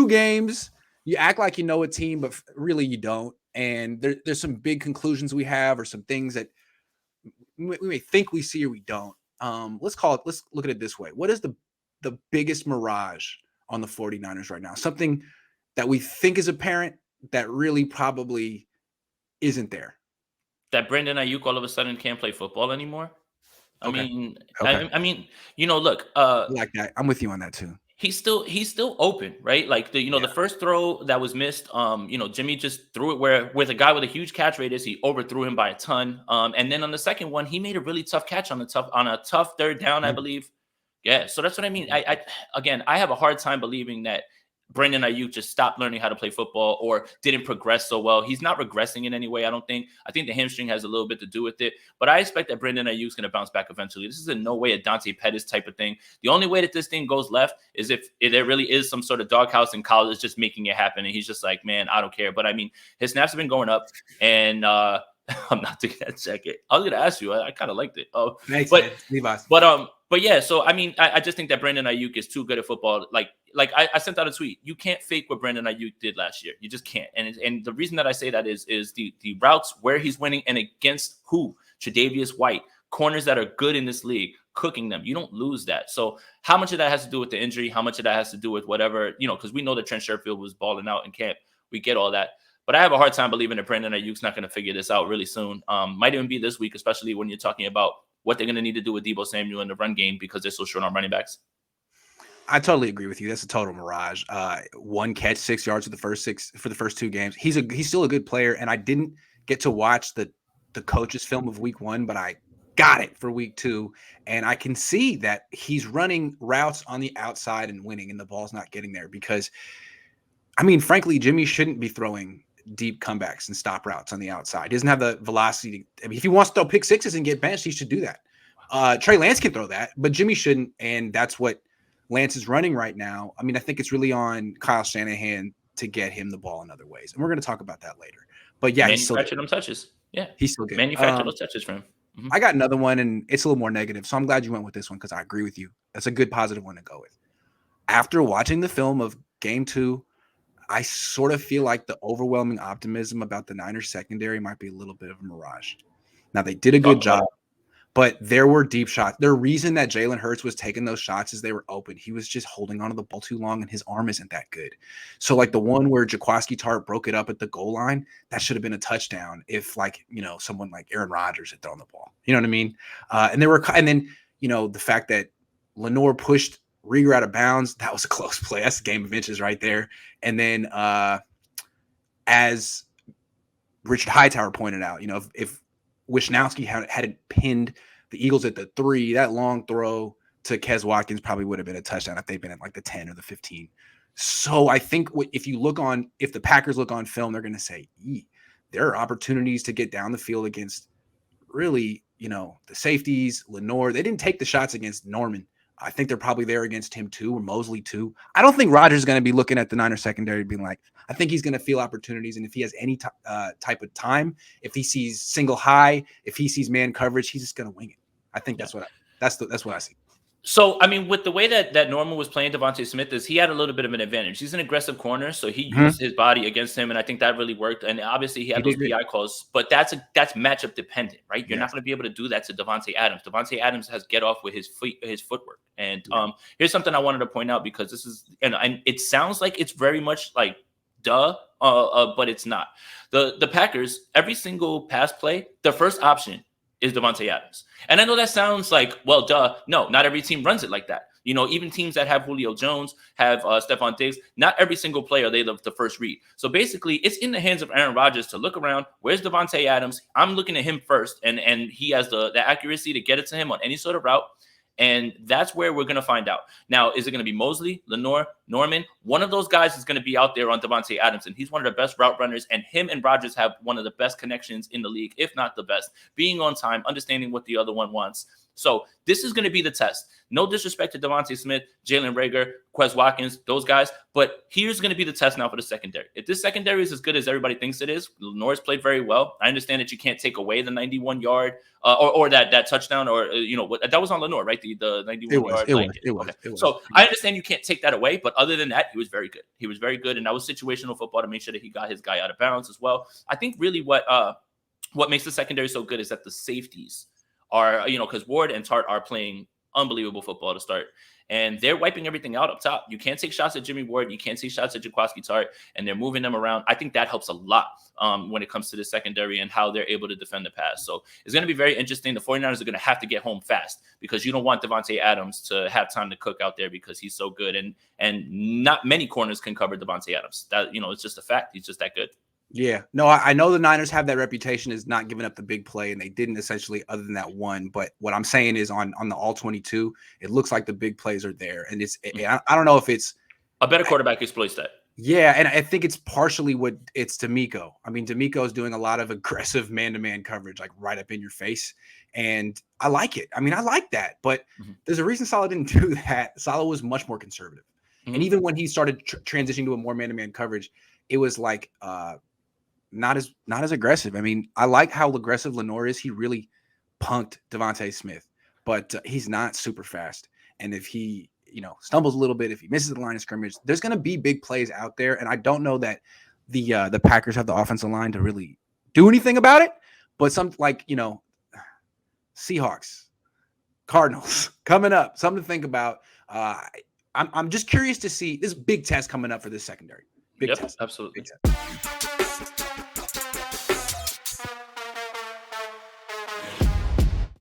games, you act like you know a team, but really you don't. And there's some big conclusions we have, or some things that we may think we see or we don't. Let's look at it this way. What is the biggest mirage on the 49ers right now? Something that we think is apparent that really probably isn't there. That Brandon Ayuk all of a sudden can't play football anymore. I Okay. mean, Okay. I mean, look, I like that. I'm with you on that too. he's still open, right? Like the Yeah. the first throw that was missed, Jimmy just threw it where with a guy with a huge catch radius, he overthrew him by a ton. And then on the second one, he made a really tough catch on a tough third down, I believe. Yeah, so that's what I mean. I have a hard time believing that Brandon Ayuk just stopped learning how to play football or didn't progress so well. He's not regressing in any way, I don't think. I think the hamstring has a little bit to do with it. But I expect that Brandon Ayuk's going to bounce back eventually. This is in no way a Dante Pettis type of thing. The only way that this thing goes left is if there really is some sort of doghouse in college that's just making it happen. And he's just like, man, I don't care. But I mean, his snaps have been going up. And I'm not taking that jacket. I was going to ask you. I kind of liked it. Thanks, but man. Levi's. But yeah, so I mean, I just think that Brandon Ayuk is too good at football. Like I sent out a tweet. You can't fake what Brandon Ayuk did last year. You just can't. And the reason that I say that is the routes where he's winning and against who? Tre'Davious White, corners that are good in this league, cooking them. You don't lose that. So how much of that has to do with the injury? How much of that has to do with whatever, because we know that Trent Sherfield was balling out in camp. We get all that. But I have a hard time believing that Brandon Ayuk's not going to figure this out really soon. Might even be this week, especially when you're talking about what they're going to need to do with Deebo Samuel in the run game because they're so short on running backs. I totally agree with you. That's a total mirage. One catch, 6 yards for the first 2 games. He's still a good player, and I didn't get to watch the coach's film of week 1, but I got it for week 2, and I can see that he's running routes on the outside and winning, and the ball's not getting there because, I mean, frankly, Jimmy shouldn't be throwing deep comebacks and stop routes on the outside. He doesn't have the velocity. If he wants to throw pick sixes and get benched, he should do that. Trey Lance can throw that, but Jimmy shouldn't, and that's what Lance is running right now. I mean, I think it's really on Kyle Shanahan to get him the ball in other ways, and we're going to talk about that later. But yeah, manufacture them touches. Yeah, he's still good. Manufacture those touches for him. Mm-hmm. I got another one, and it's a little more negative, so I'm glad you went with this one because I agree with you. That's a good positive one to go with. After watching the film of Game 2, I sort of feel like the overwhelming optimism about the Niners secondary might be a little bit of a mirage. Now, they did a good job, but there were deep shots. The reason that Jalen Hurts was taking those shots is they were open. He was just holding onto the ball too long, and his arm isn't that good. So, like the one where Jaquiski Tartt broke it up at the goal line, that should have been a touchdown if, someone like Aaron Rodgers had thrown the ball. You know what I mean? And then the fact that Lenore pushed Rieger out of bounds, that was a close play. That's a game of inches right there. And then as Richard Hightower pointed out, if Wisnowski hadn't pinned the Eagles at the 3, that long throw to Kes Watkins probably would have been a touchdown if they'd been at like the 10 or the 15. So I think if the Packers look on film, they're going to say, there are opportunities to get down the field against really, the safeties, Lenore. They didn't take the shots against Norman. I think they're probably there against him too, or Mosley too. I don't think Rodgers is going to be looking at the Niners secondary being like, I think he's going to feel opportunities. And if he has any type of time, if he sees single high, if he sees man coverage, he's just going to wing it. I think that's what I see. So, I mean, with the way that Norman was playing Devontae Smith is he had a little bit of an advantage. He's an aggressive corner, so he used his body against him, and I think that really worked. And obviously, he had those PI calls, but that's matchup dependent, right? You're not going to be able to do that to Devontae Adams. Devontae Adams has get off with his footwork. And here's something I wanted to point out because this is, and it sounds like it's very much like duh, but it's not. The Packers, every single pass play, the first option is Devontae Adams. And I know that sounds like, well, duh. No, not every team runs it like that. Even teams that have Julio Jones, have Stephon Diggs, not every single player, they love the first read. So basically, it's in the hands of Aaron Rodgers to look around. Where's Devontae Adams? I'm looking at him first, and he has the accuracy to get it to him on any sort of route. And that's where we're going to find out. Now, is it going to be Mosley, Lenore, Norman? One of those guys is going to be out there on Devontae Adams, and he's one of the best route runners, and him and Rodgers have one of the best connections in the league, if not the best, being on time, understanding what the other one wants. So this is going to be the test. No disrespect to Devontae Smith, Jalen Reagor, Quez Watkins, those guys, but here's going to be the test now for the secondary. If this secondary is as good as everybody thinks it is, Lenore's played very well. I understand that you can't take away the 91-yard or that touchdown, or that was on Lenore, right? The 91-yard. It was. So I understand you can't take that away, but other than that, he was very good. He was very good, and that was situational football to make sure that he got his guy out of bounds as well. I think really what makes the secondary so good is that the safeties are, because Ward and Tart are playing unbelievable football to start, and they're wiping everything out up top. You can't take shots at Jimmy Ward, you can't take shots at Jaquiski Tart, and they're moving them around. I think that helps a lot when it comes to the secondary and how they're able to defend the pass. So it's going to be very interesting. The 49ers are going to have to get home fast, because you don't want Devontae Adams to have time to cook out there, because he's so good, and not many corners can cover Devontae Adams. That, it's just a fact. He's just that good. Yeah, no, I know the Niners have that reputation as not giving up the big play, and they didn't essentially, other than that one. But what I'm saying is on the all 22, it looks like the big plays are there, and I don't know if it's a better quarterback exploits that. Yeah, and I think it's partially what it's DeMeco. I mean, DeMeco is doing a lot of aggressive man-to-man coverage, like right up in your face, and I like it. I mean, I like that, but there's a reason Saleh didn't do that. Saleh was much more conservative, and even when he started transitioning to a more man-to-man coverage, it was like not as aggressive. I mean, I like how aggressive Lenore is. He really punked Devontae Smith, but he's not super fast. And if he, stumbles a little bit, if he misses the line of scrimmage, there's going to be big plays out there. And I don't know that the Packers have the offensive line to really do anything about it. But Seahawks, Cardinals coming up, something to think about. I'm just curious to see this big test coming up for this secondary. Big test. Absolutely. Big test.